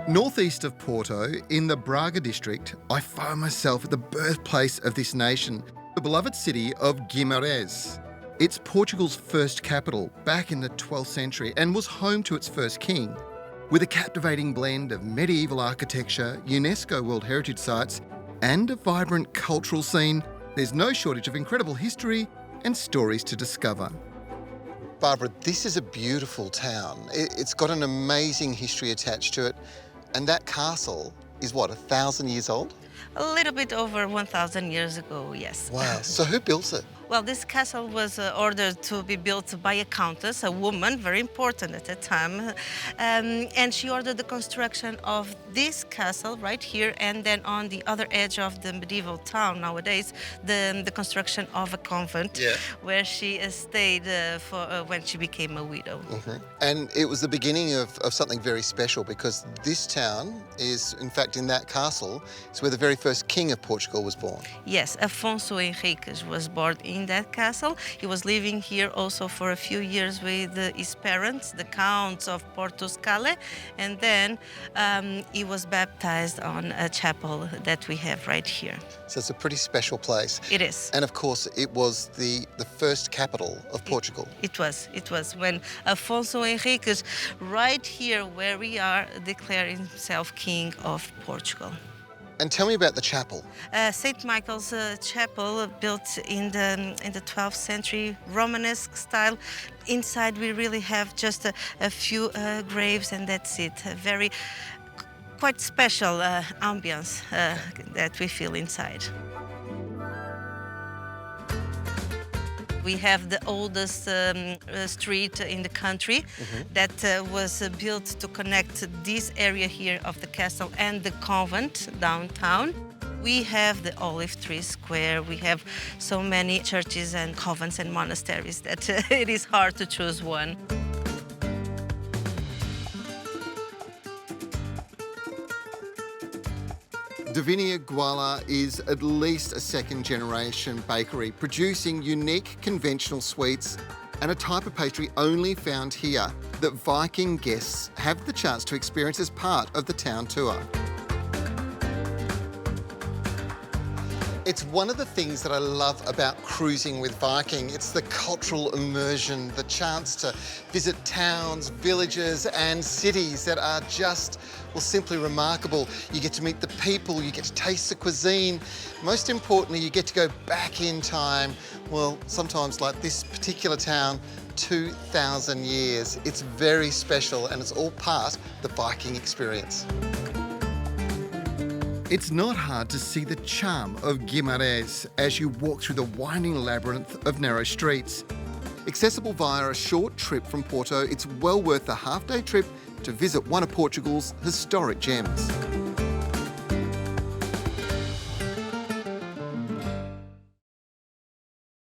Northeast of Porto, in the Braga district, I find myself at the birthplace of this nation, the beloved city of Guimarães. It's Portugal's first capital back in the 12th century and was home to its first king. With a captivating blend of medieval architecture, UNESCO World Heritage Sites, and a vibrant cultural scene, there's no shortage of incredible history and stories to discover. Barbara, this is a beautiful town. It's got an amazing history attached to it. And that castle is what, 1,000 years old? A little bit over 1,000 years ago, yes. Wow. So who built it? Well, this castle was ordered to be built by a countess, a woman, very important at the time. And she ordered the construction of this castle right here, and then on the other edge of the medieval town nowadays, the construction of a convent, where she stayed for when she became a widow. Mm-hmm. And it was the beginning of something very special, because this town is, in fact, in that castle, is where the very first king of Portugal was born. Yes, Afonso Henriques was born in that castle. He was living here also for a few years with his parents, the counts of Portuscale, and then he was baptized on a chapel that we have right here. So it's a pretty special place. It is. And of course, it was the first capital of Portugal. It was when Afonso Henriques, right here where we are, declared himself king of Portugal. And tell me about the chapel. St. Michael's Chapel, built in the 12th century Romanesque style. Inside we really have just a few graves, and that's it. A very quite special ambience that we feel inside. We have the oldest street in the country that was built to connect this area here of the castle and the convent downtown. We have the Olive Tree Square. We have so many churches and convents and monasteries that it is hard to choose one. Divinia Guala is at least a second-generation bakery, producing unique conventional sweets and a type of pastry only found here that Viking guests have the chance to experience as part of the town tour. It's one of the things that I love about cruising with Viking. It's the cultural immersion, the chance to visit towns, villages and cities that are just, well, simply remarkable. You get to meet the people, you get to taste the cuisine. Most importantly, you get to go back in time, well, sometimes like this particular town, 2,000 years. It's very special, and it's all part of the Viking experience. It's not hard to see the charm of Guimarães as you walk through the winding labyrinth of narrow streets. Accessible via a short trip from Porto, it's well worth the half-day trip to visit one of Portugal's historic gems.